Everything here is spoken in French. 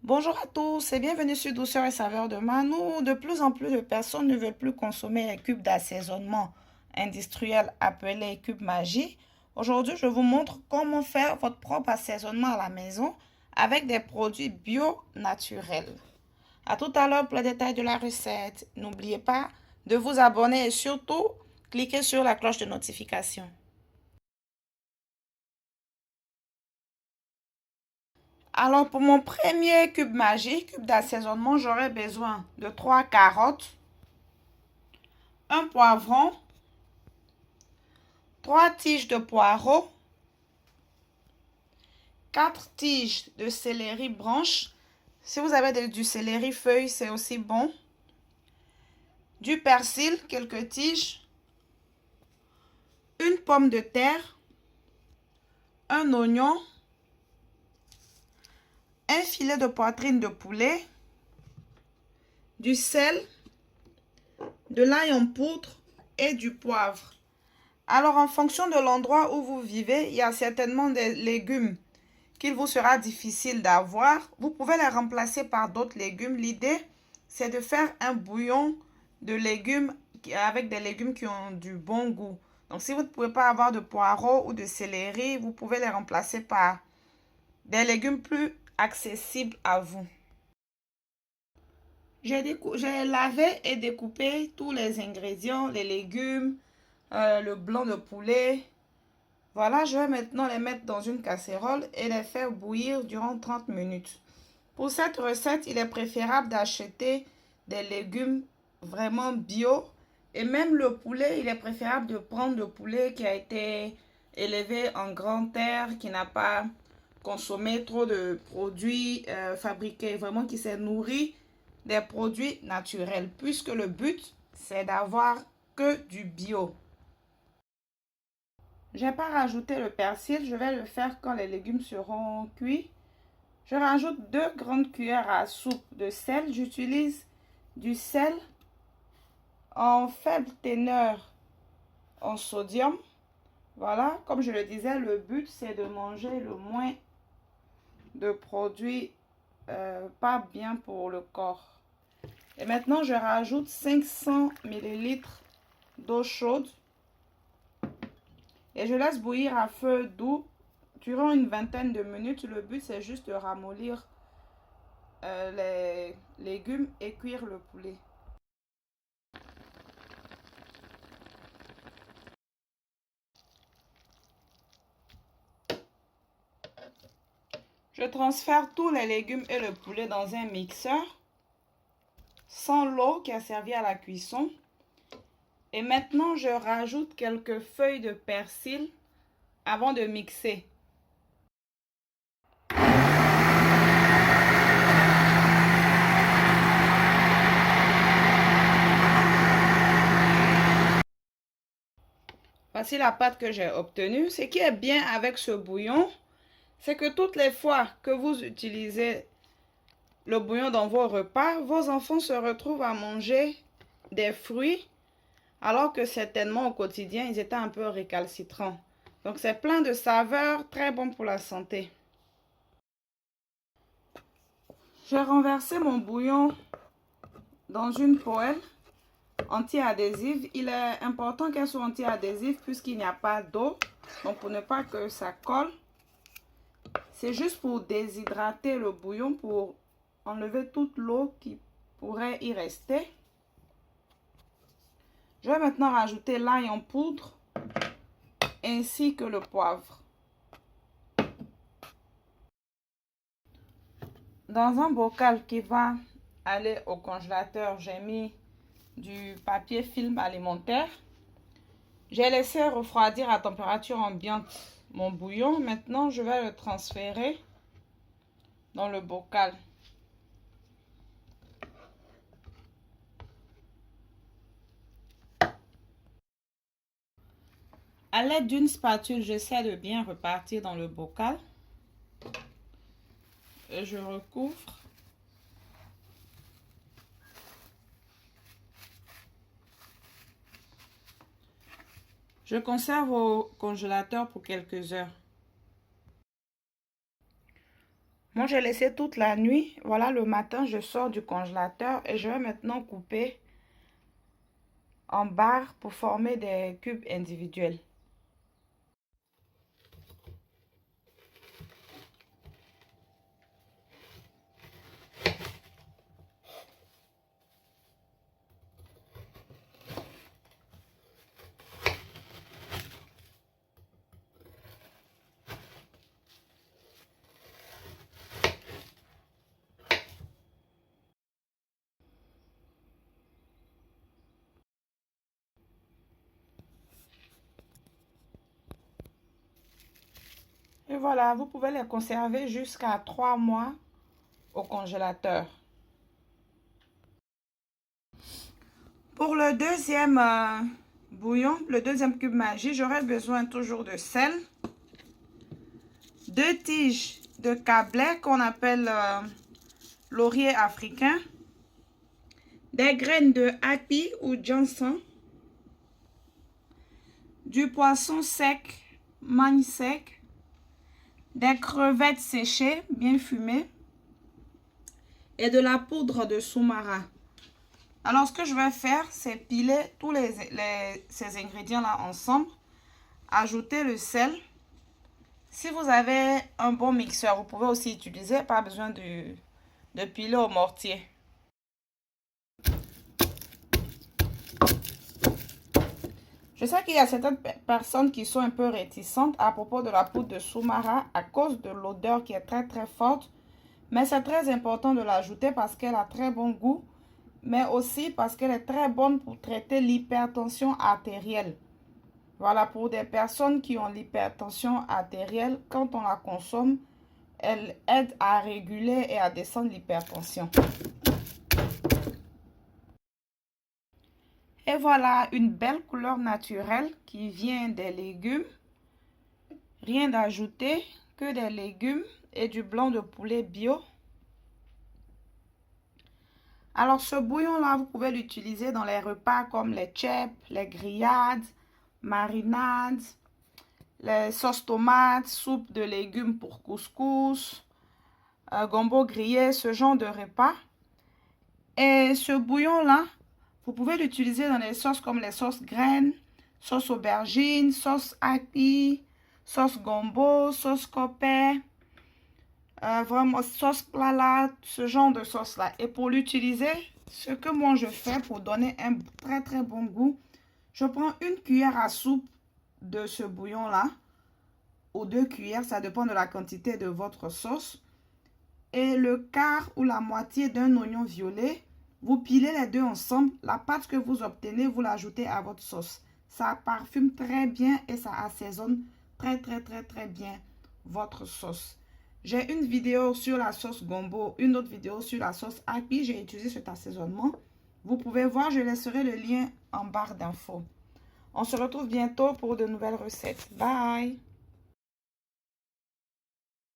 Bonjour à tous et bienvenue sur Douceur et Saveur de Manou. De plus en plus de personnes ne veulent plus consommer les cubes d'assaisonnement industriel appelés cubes magie. Aujourd'hui, je vous montre comment faire votre propre assaisonnement à la maison avec des produits bio naturels. À tout à l'heure pour les détails de la recette. N'oubliez pas de vous abonner et surtout cliquez sur la cloche de notification. Alors, pour mon premier cube magique, cube d'assaisonnement, j'aurai besoin de 3 carottes, un poivron, 3 tiges de poireaux, 4 tiges de céleri branche. Si vous avez du céleri feuille, c'est aussi bon. Du persil, quelques tiges, une pomme de terre, un oignon, un filet de poitrine de poulet, du sel, de l'ail en poudre et du poivre. Alors, en fonction de l'endroit où vous vivez, il y a certainement des légumes qu'il vous sera difficile d'avoir. Vous pouvez les remplacer par d'autres légumes. L'idée, c'est de faire un bouillon de légumes avec des légumes qui ont du bon goût. Donc, si vous ne pouvez pas avoir de poireaux ou de céleri, vous pouvez les remplacer par des légumes plus accessibles à vous. J'ai lavé et découpé tous les ingrédients, les légumes, le blanc de poulet. Voilà, je vais maintenant les mettre dans une casserole et les faire bouillir durant 30 minutes. Pour cette recette, il est préférable d'acheter des légumes vraiment bio. Et même le poulet, il est préférable de prendre le poulet qui a été élevé en grande terre, qui n'a pas consommé trop de produits fabriqués, vraiment qui s'est nourri des produits naturels, puisque le but, c'est d'avoir que du bio. Je n'ai pas rajouté le persil, je vais le faire quand les légumes seront cuits. Je rajoute 2 grandes cuillères à soupe de sel. J'utilise du sel en faible teneur en sodium. Voilà, comme je le disais, le but c'est de manger le moins de produits pas bien pour le corps. Et maintenant, je rajoute 500 ml d'eau chaude et je laisse bouillir à feu doux durant une vingtaine de minutes. Le but, c'est juste de ramollir les légumes et cuire le poulet. Je transfère tous les légumes et le poulet dans un mixeur sans l'eau qui a servi à la cuisson. Et maintenant, je rajoute quelques feuilles de persil avant de mixer. Voici la pâte que j'ai obtenue. Ce qui est bien avec ce bouillon, c'est que toutes les fois que vous utilisez le bouillon dans vos repas, vos enfants se retrouvent à manger des fruits, alors que certainement au quotidien, ils étaient un peu récalcitrants. Donc c'est plein de saveurs, très bon pour la santé. J'ai renversé mon bouillon dans une poêle anti-adhésive. Il est important qu'elle soit anti-adhésive puisqu'il n'y a pas d'eau. Donc pour ne pas que ça colle, c'est juste pour déshydrater le bouillon, pour enlever toute l'eau qui pourrait y rester. Je vais maintenant rajouter l'ail en poudre ainsi que le poivre. Dans un bocal qui va aller au congélateur, j'ai mis du papier film alimentaire. J'ai laissé refroidir à température ambiante mon bouillon. Maintenant, je vais le transférer dans le bocal. À l'aide d'une spatule, j'essaie de bien repartir dans le bocal. Et je recouvre. Je conserve au congélateur pour quelques heures. Moi, j'ai laissé toute la nuit. Voilà, le matin, je sors du congélateur et je vais maintenant couper en barres pour former des cubes individuels. Et voilà, vous pouvez les conserver jusqu'à 3 mois au congélateur. Pour le deuxième bouillon, le deuxième cube magie, j'aurai besoin toujours de sel, 2 tiges de cablé qu'on appelle laurier africain, des graines de api ou ginseng, du poisson sec, mangue sec, des crevettes séchées, bien fumées, et de la poudre de soumara. Alors, ce que je vais faire, c'est piler tous ces ingrédients-là ensemble, ajouter le sel. Si vous avez un bon mixeur, vous pouvez aussi utiliser, pas besoin de piler au mortier. Je sais qu'il y a certaines personnes qui sont un peu réticentes à propos de la poudre de soumara à cause de l'odeur qui est très très forte. Mais c'est très important de l'ajouter parce qu'elle a très bon goût, mais aussi parce qu'elle est très bonne pour traiter l'hypertension artérielle. Voilà, pour des personnes qui ont l'hypertension artérielle, quand on la consomme, elle aide à réguler et à descendre l'hypertension. Et voilà une belle couleur naturelle qui vient des légumes. Rien d'ajouter, que des légumes et du blanc de poulet bio. Alors ce bouillon-là, vous pouvez l'utiliser dans les repas comme les tchèpes, les grillades, marinades, les sauces tomates, soupe de légumes pour couscous, gombo grillé, ce genre de repas. Et ce bouillon-là, vous pouvez l'utiliser dans les sauces comme les sauces graines, sauce aubergine, sauce api, sauce gombo, sauce copé, vraiment sauce plala, ce genre de sauce-là. Et pour l'utiliser, ce que moi je fais pour donner un très très bon goût, je prends une cuillère à soupe de ce bouillon-là, ou 2 cuillères, ça dépend de la quantité de votre sauce, et le quart ou la moitié d'un oignon violet. Vous pilez les deux ensemble. La pâte que vous obtenez, vous l'ajoutez à votre sauce. Ça parfume très bien et ça assaisonne très bien votre sauce. J'ai une vidéo sur la sauce gombo, une autre vidéo sur la sauce api. J'ai utilisé cet assaisonnement. Vous pouvez voir, je laisserai le lien en barre d'infos. On se retrouve bientôt pour de nouvelles recettes. Bye!